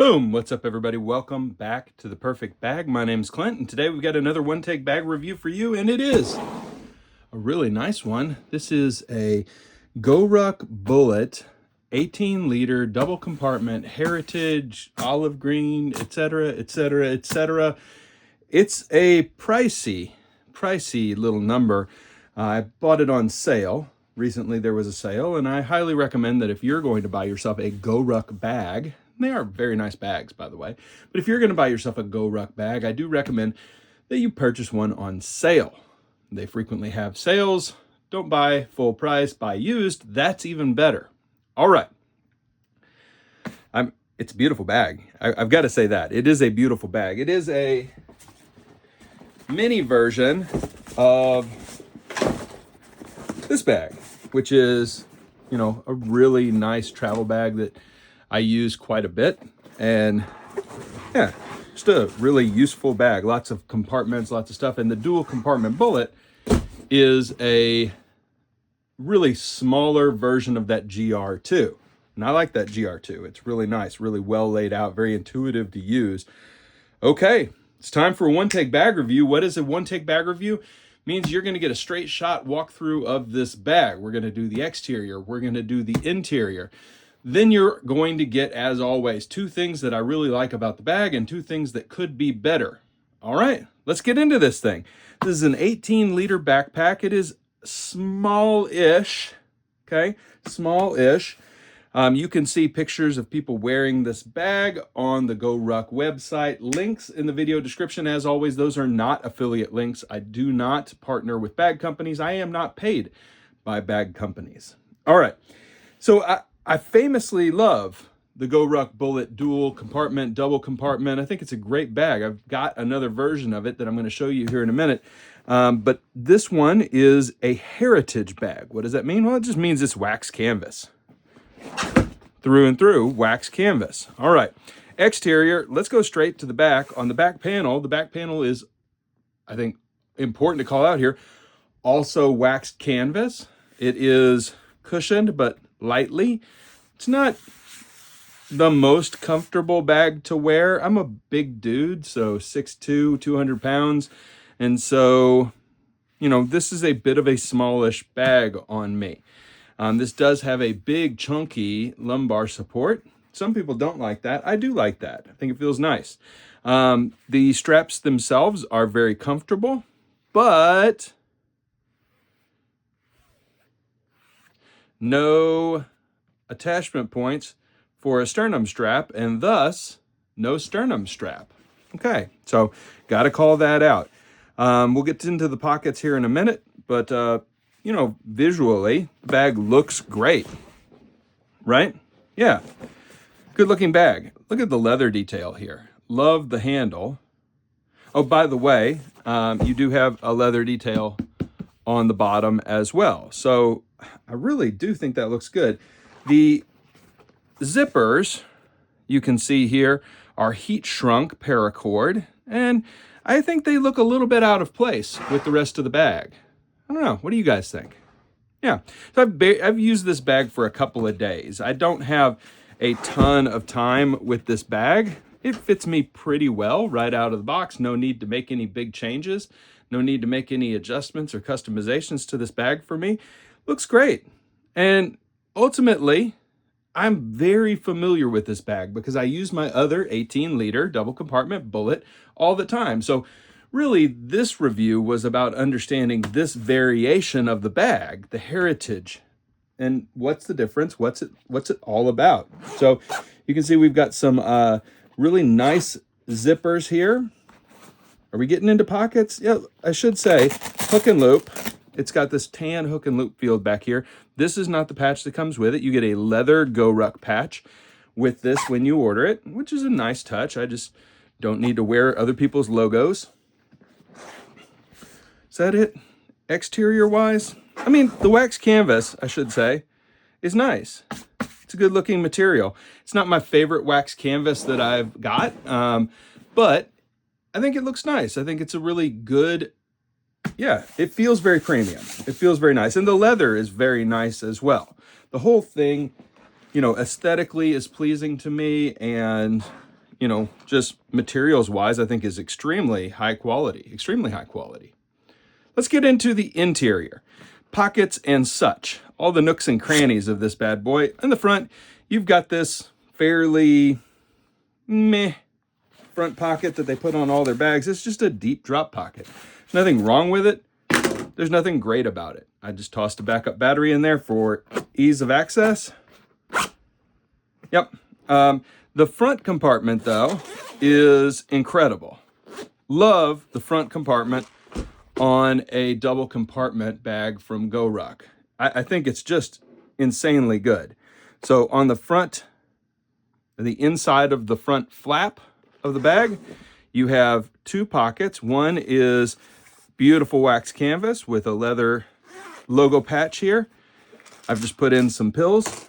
Boom! What's up, everybody? Welcome back to The Perfect Bag. My name's Clint, and today we've got another one-take bag review for you, and it is a really nice one. This is a GoRuck Bullet 18-liter double compartment heritage olive green, etc., etc., etc. It's a pricey little number. I bought it on sale. Recently there was a sale, and I highly recommend that if you're going to buy yourself a GoRuck bag, they are very nice bags, by the way, but if you're going to buy yourself a GoRuck bag, I do recommend that you purchase one on sale. They frequently have sales. Don't buy full price, buy used. That's even better. All right. It's a beautiful bag. I've got to say that. It is a beautiful bag. It is a mini version of this bag, which is, a really nice travel bag that I use quite a bit. And yeah, just a really useful bag. Lots of compartments, lots of stuff. And the dual compartment Bullet is a really smaller version of that GR2. And I like that GR2. It's really nice, really well laid out, very intuitive to use. Okay, it's time for a one-take bag review. What is a one-take bag review? Means you're going to get a straight shot walkthrough of this bag. We're going to do the exterior. We're going to do the interior. Then you're going to get, as always, two things that I really like about the bag and two things that could be better. All right, let's get into this thing. This is an 18-liter backpack. It is small-ish, okay? Small-ish. You can see pictures of people wearing this bag on the GoRuck website. Links in the video description. As always, those are not affiliate links. I do not partner with bag companies. I am not paid by bag companies. All right, so I famously love the GoRuck Bullet dual compartment, double compartment. I think it's a great bag. I've got another version of it that I'm going to show you here in a minute. But this one is a heritage bag. What does that mean? Well, it just means it's wax canvas. Through and through, wax canvas. All right. Exterior, let's go straight to the back. On the back panel is, I think, important to call out here, also waxed canvas. It is cushioned, but lightly. It's not the most comfortable bag to wear. I'm a big dude, so 6'2", 200 pounds. And so, this is a bit of a smallish bag on me. This does have a big, chunky lumbar support. Some people don't like that. I do like that. I think it feels nice. The straps themselves are very comfortable, but no attachment points for a sternum strap, and thus no sternum strap. Okay, so got to call that out. We'll get into the pockets here in a minute, but visually, the bag looks great, right? Yeah, good looking bag. Look at the leather detail here. Love the handle. Oh, by the way, you do have a leather detail on the bottom as well. So I really do think that looks good. The zippers, you can see here, are heat shrunk paracord, and I think they look a little bit out of place with the rest of the bag. I don't know. What do you guys think? Yeah. So I've used this bag for a couple of days. I don't have a ton of time with this bag. It fits me pretty well right out of the box. No need to make any big changes. No need to make any adjustments or customizations to this bag for me. Looks great. And ultimately, I'm very familiar with this bag because I use my other 18-liter double compartment Bullet all the time. So really, this review was about understanding this variation of the bag, the heritage, and what's the difference, what's it all about. So you can see we've got some really nice zippers here. Are we getting into pockets? Yeah, I should say hook and loop. It's got this tan hook and loop field back here. This is not the patch that comes with it. You get a leather GoRuck patch with this when you order it, which is a nice touch. I just don't need to wear other people's logos. Is that it? Exterior wise? I mean, the wax canvas, I should say, is nice. It's a good looking material. It's not my favorite wax canvas that I've got, but I think it looks nice. I think it's a really good, yeah, it feels very premium. It feels very nice. And the leather is very nice as well. The whole thing, aesthetically is pleasing to me, and you know, just materials wise, I think is extremely high quality, extremely high quality. Let's get into the interior. Pockets and such, all the nooks and crannies of this bad boy. In the front, you've got this fairly meh front pocket that they put on all their bags. It's just a deep drop pocket. There's nothing wrong with it. There's nothing great about it. I just tossed a backup battery in there for ease of access. Yep. The front compartment, though, is incredible. Love the front compartment on a double compartment bag from GoRuck. I think it's just insanely good. So on the front, the inside of the front flap of the bag, you have two pockets. One is beautiful wax canvas with a leather logo patch here. I've just put in some pills.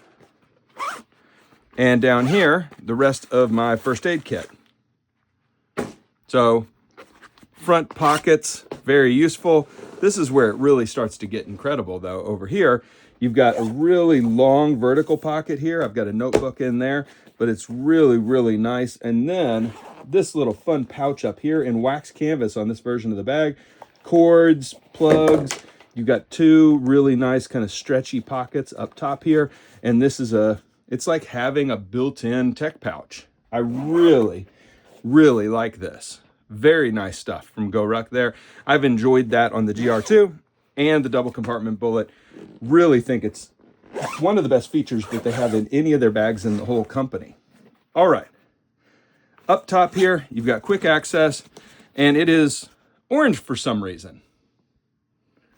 And down here, the rest of my first aid kit. So front pockets, very useful. This is where it really starts to get incredible though. Over here, you've got a really long vertical pocket here. I've got a notebook in there, but it's really, really nice. And then this little fun pouch up here in wax canvas on this version of the bag. Cords, plugs. You've got two really nice kind of stretchy pockets up top here. And this is it's like having a built-in tech pouch. I really, really like this. Very nice stuff from GoRuck there. I've enjoyed that on the GR2 and the double compartment bullet. Really think it's one of the best features that they have in any of their bags in the whole company. All right. Up top here, you've got quick access, and it is orange for some reason.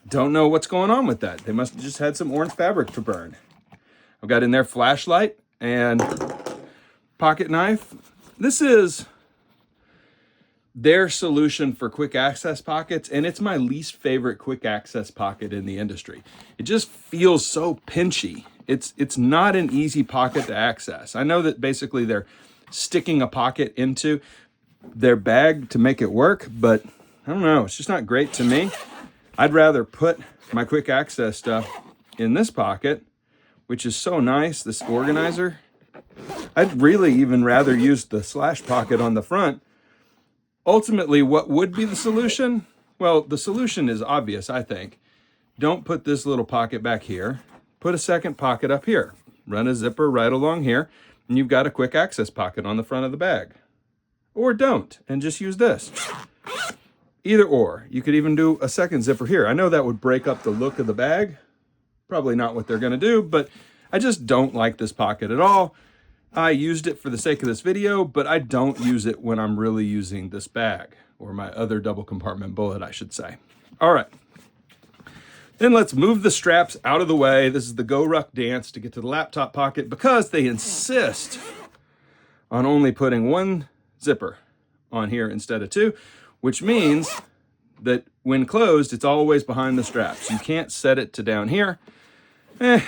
Don't know what's going on with that. They must have just had some orange fabric to burn. I've got in there flashlight and pocket knife. This is their solution for quick access pockets, and it's my least favorite quick access pocket in the industry. It just feels so pinchy. It's not an easy pocket to access. I know that basically they're sticking a pocket into their bag to make it work, but I don't know, it's just not great to me. I'd rather put my quick access stuff in this pocket, which is so nice, this organizer. I'd really even rather use the slash pocket on the front. Ultimately, what would be the solution? Well, the solution is obvious, I think. Don't put this little pocket back here. Put a second pocket up here. Run a zipper right along here, and you've got a quick access pocket on the front of the bag. Or don't, and just use this. Either or. You could even do a second zipper here. I know that would break up the look of the bag. Probably not what they're going to do, but I just don't like this pocket at all. I used it for the sake of this video, but I don't use it when I'm really using this bag, or my other double compartment bullet, I should say. All right. Then let's move the straps out of the way. This is the GoRuck dance to get to the laptop pocket because they insist on only putting one zipper on here instead of two, which means that when closed, it's always behind the straps. You can't set it to down here. I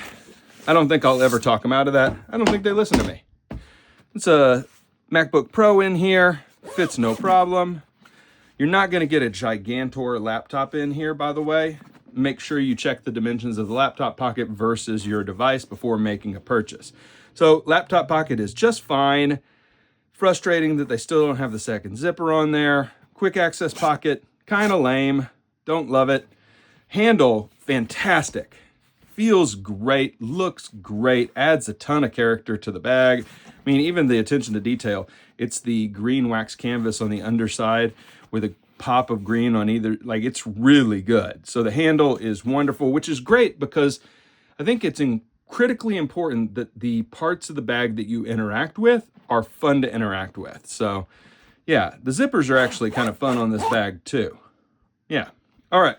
don't think I'll ever talk them out of that. I don't think they listen to me. It's a MacBook Pro in here. Fits no problem. You're not going to get a Gigantor laptop in here, by the way. Make sure you check the dimensions of the laptop pocket versus your device before making a purchase. So laptop pocket is just fine. Frustrating that they still don't have the second zipper on there. Quick access pocket, kind of lame. Don't love it. Handle, fantastic. Feels great, looks great, adds a ton of character to the bag. I mean, even the attention to detail. It's the green wax canvas on the underside with a pop of green on either. Like, it's really good. So the handle is wonderful, which is great because I think it's critically important that the parts of the bag that you interact with are fun to interact with. So yeah, the zippers are actually kind of fun on this bag too. Yeah. All right.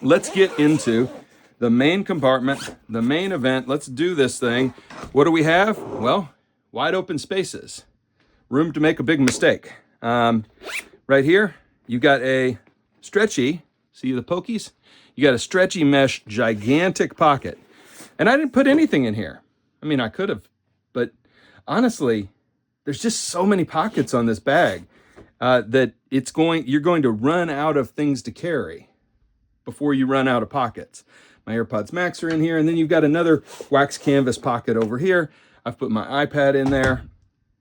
Let's get into the main compartment, the main event. Let's do this thing. What do we have? Well, wide open spaces. Room to make a big mistake. Right here, you got a stretchy, see the pokies? You got a stretchy mesh, gigantic pocket. And I didn't put anything in here. I mean, I could have, but honestly, there's just so many pockets on this bag that you're going to run out of things to carry before you run out of pockets. My AirPods Max are in here, and then you've got another wax canvas pocket over here. I've put my iPad in there.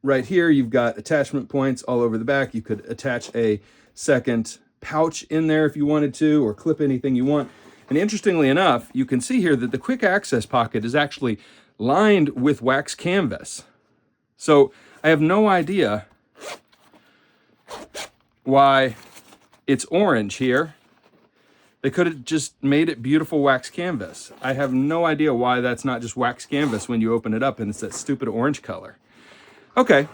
right here, you've got attachment points all over the back. You could attach a second pouch in there if you wanted to, or clip anything you want. And interestingly enough, you can see here that the quick access pocket is actually lined with wax canvas. So I have no idea why it's orange here. They could have just made it beautiful wax canvas. I have no idea why that's not just wax canvas when you open it up and it's that stupid orange color. Okay.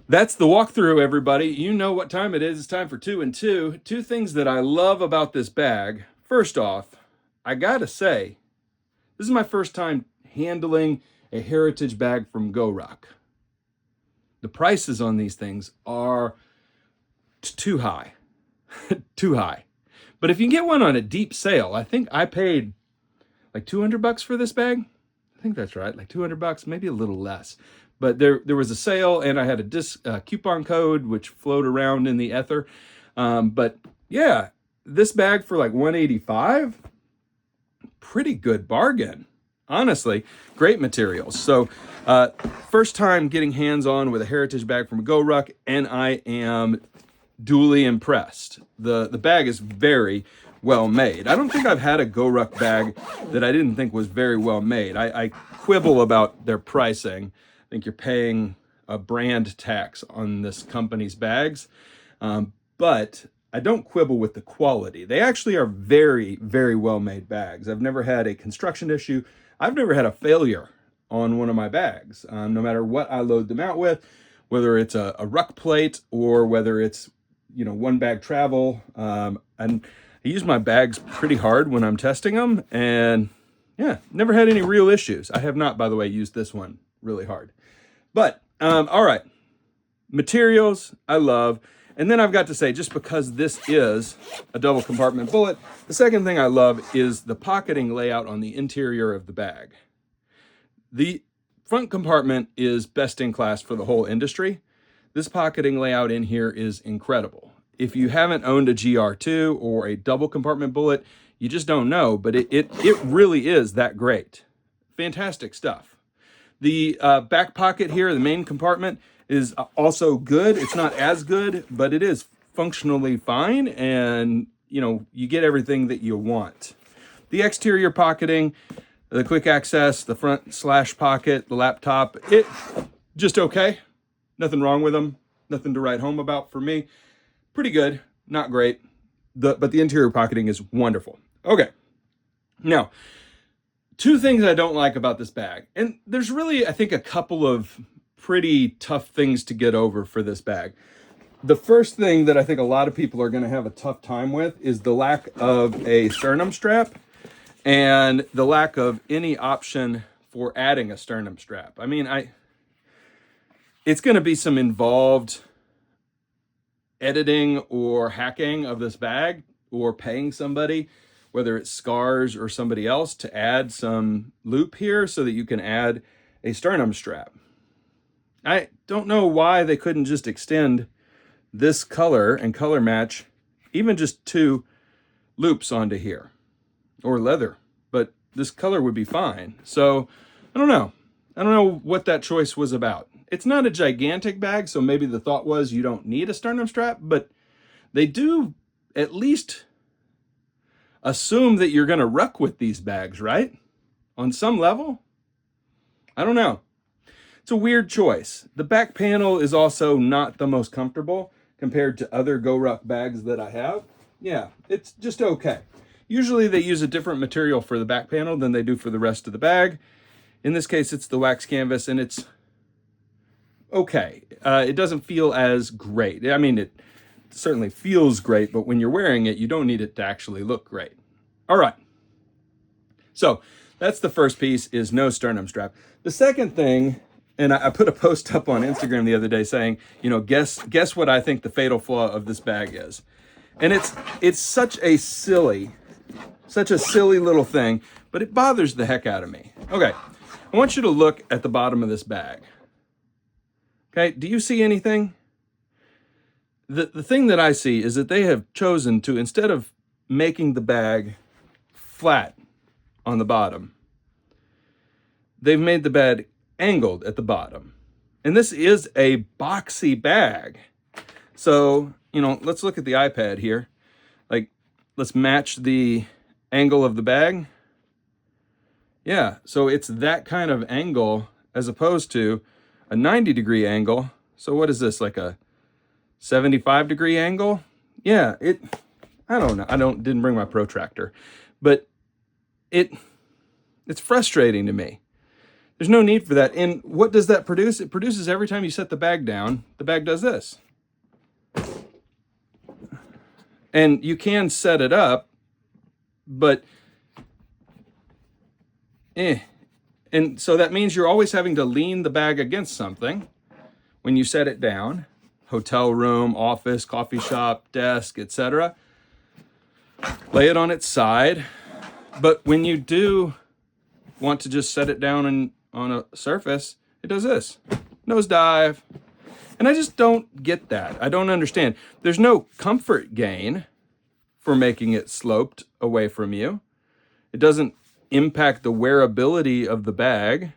That's the walkthrough, everybody. You know what time it is. It's time for 2 and 2. Two things that I love about this bag. First off, I gotta say, this is my first time handling a heritage bag from GoRuck. The prices on these things are too high. Too high. But if you can get one on a deep sale, I think I paid like $200 for this bag. I think that's right, like $200, maybe a little less. But there was a sale, and I had a coupon code which floated around in the ether. But yeah, this bag for like $185, pretty good bargain. Honestly, great materials. So first time getting hands-on with a heritage bag from GoRuck, and I am duly impressed. The bag is very well made. I don't think I've had a GoRuck bag that I didn't think was very well made. I quibble about their pricing. I think you're paying a brand tax on this company's bags, but I don't quibble with the quality. They actually are very, very well made bags. I've never had a construction issue. I've never had a failure on one of my bags, no matter what I load them out with, whether it's a ruck plate or whether it's, you know, one bag travel. And I use my bags pretty hard when I'm testing them, and yeah, never had any real issues. I have not, by the way, used this one really hard. But all right, materials I love. And then I've got to say, just because this is a double compartment bullet, the second thing I love is the pocketing layout on the interior of the bag. The front compartment is best in class for the whole industry. This pocketing layout in here is incredible. If you haven't owned a GR2 or a double compartment bullet, you just don't know, but it really is that great. Fantastic stuff. The back pocket here, the main compartment, is also good. It's not as good, but it is functionally fine, and you know, you get everything that you want. The exterior pocketing, the quick access, the front slash pocket, the laptop, it just okay. Nothing wrong with them. Nothing to write home about for me. Pretty good, not great. But the interior pocketing is wonderful. Okay, now, two things I don't like about this bag. And there's really, I think, a couple of pretty tough things to get over for this bag. The first thing that I think a lot of people are going to have a tough time with is the lack of a sternum strap and the lack of any option for adding a sternum strap. I mean, it's going to be some involved editing or hacking of this bag, or paying somebody, whether it's Scars or somebody else, to add some loop here so that you can add a sternum strap. I don't know why they couldn't just extend this color and color match even just 2 loops onto here, or leather, but this color would be fine. So I don't know what that choice was about. It's not a gigantic bag, so maybe the thought was you don't need a sternum strap, but they do at least assume that you're going to ruck with these bags, right? On some level? I don't know. It's a weird choice. The back panel is also not the most comfortable compared to other GoRuck bags that I have. Yeah, it's just okay. Usually they use a different material for the back panel than they do for the rest of the bag. In this case, it's the wax canvas, and it's okay. It doesn't feel as great. I mean, it certainly feels great, but when you're wearing it, you don't need it to actually look great. All right. So that's the first piece, is no sternum strap. The second thing, and I put a post up on Instagram the other day saying, you know, guess what I think the fatal flaw of this bag is. And it's such a silly little thing, but it bothers the heck out of me. Okay, I want you to look at the bottom of this bag. Okay, do you see anything? The thing that I see is that they have chosen to, instead of making the bag flat on the bottom, they've made the bed angled at the bottom. And this is a boxy bag. So, let's look at the iPad here. Like, let's match the angle of the bag. Yeah, so it's that kind of angle as opposed to a 90-degree angle. So what is this, like a 75-degree angle? Yeah, I don't know. Didn't bring my protractor, but it's frustrating to me. There's no need for that. And what does that produce? It produces every time you set the bag down, the bag does this. And you can set it up, but And so that means you're always having to lean the bag against something when you set it down. Hotel room, office, coffee shop, desk, etc. Lay it on its side. But when you do want to just set it down on a surface, it does this. Nosedive. And I just don't get that. I don't understand. There's no comfort gain for making it sloped away from you. It doesn't impact the wearability of the bag.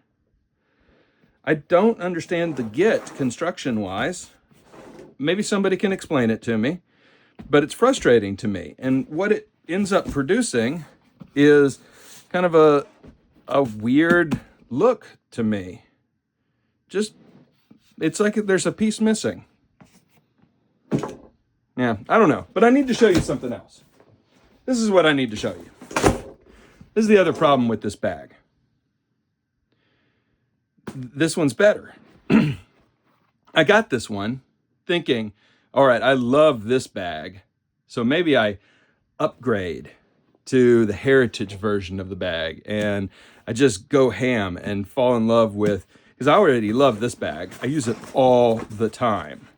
I don't understand the get construction-wise. Maybe somebody can explain it to me, but it's frustrating to me. And what it ends up producing is kind of a weird look to me. It's like there's a piece missing. Yeah, I don't know, but I need to show you something else. This is what I need to show you. This is the other problem with this bag. This one's better. I got this one thinking, all right, I love this bag, so maybe I upgrade to the heritage version of the bag, and I just go ham and fall in love with, because I already love this bag. I use it all the time.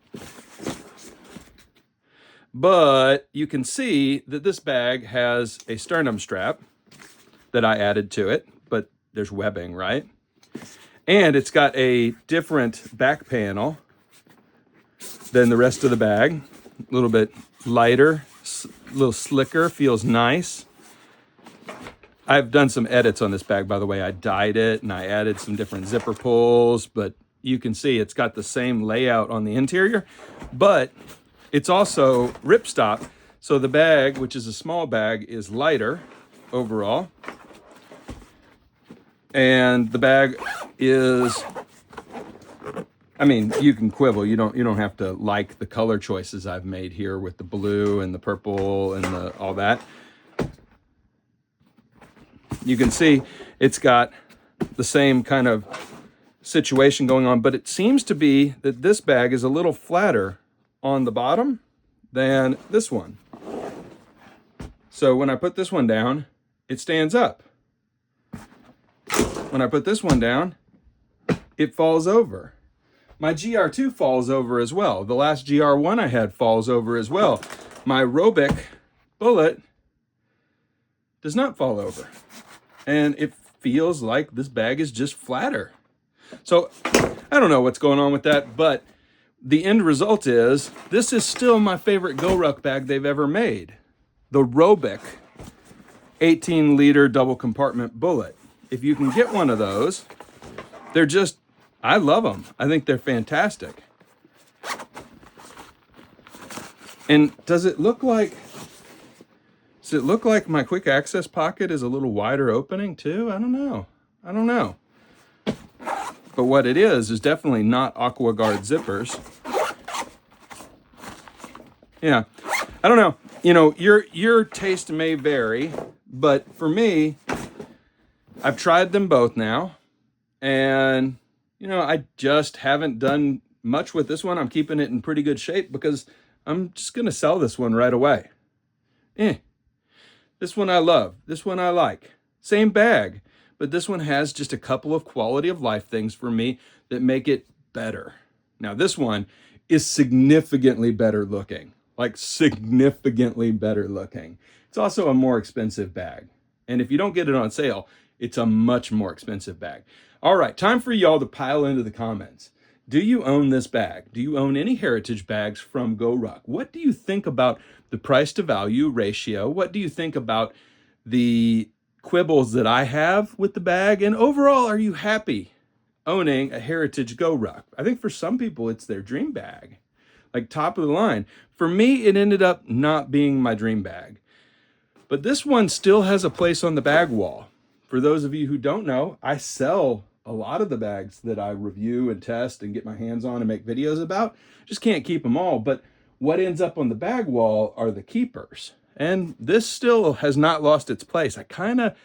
But you can see that this bag has a sternum strap that I added to it, but there's webbing, right? And it's got a different back panel than the rest of the bag. A little bit lighter, a little slicker, feels nice. I've done some edits on this bag, by the way. I dyed it and I added some different zipper pulls, but you can see it's got the same layout on the interior, but it's also ripstop. So the bag, which is a small bag, is lighter overall. And the bag is, I mean, you can quibble. You don't have to like the color choices I've made here with the blue and the purple and all that. You can see it's got the same kind of situation going on, but it seems to be that this bag is a little flatter on the bottom than this one. So when I put this one down, it stands up. When I put this one down, it falls over. My GR2 falls over as well. The last GR1 I had falls over as well. My Robic bullet does not fall over. And it feels like this bag is just flatter. So I don't know what's going on with that, but the end result is this is still my favorite GoRuck bag they've ever made. The Robic 18-liter double compartment bullet. If you can get one of those, I love them. I think they're fantastic. And does it look like my quick access pocket is a little wider opening too? I don't know. But what it is definitely not AquaGuard zippers. Yeah, I don't know. Your taste may vary, but for me, I've tried them both now, and I just haven't done much with this one. I'm keeping it in pretty good shape because I'm just gonna sell this one right away. This one I love. This one I like. Same bag, but this one has just a couple of quality of life things for me that make it better. Now this one is significantly better looking, like significantly better looking. It's also a more expensive bag. And if you don't get it on sale, it's a much more expensive bag. All right, time for y'all to pile into the comments. Do you own this bag? Do you own any heritage bags from GoRuck? What do you think about the price to value ratio? What do you think about the quibbles that I have with the bag? And overall, are you happy? owning a Heritage GoRuck. I think for some people, it's their dream bag, like top of the line. For me, it ended up not being my dream bag. But this one still has a place on the bag wall. For those of you who don't know, I sell a lot of the bags that I review and test and get my hands on and make videos about. Just can't keep them all. But what ends up on the bag wall are the keepers. And this still has not lost its place. I kind of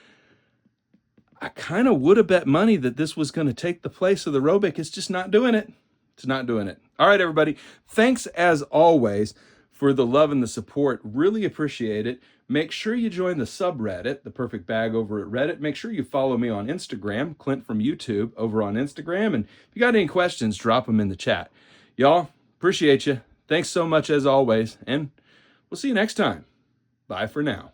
would have bet money that this was going to take the place of the Robic. It's just not doing it. It's not doing it. All right, everybody. Thanks as always for the love and the support. Really appreciate it. Make sure you join the subreddit, The Perfect Bag, over at Reddit. Make sure you follow me on Instagram, Clint from YouTube, over on Instagram. And if you got any questions, drop them in the chat. Y'all, appreciate you. Thanks so much as always. And we'll see you next time. Bye for now.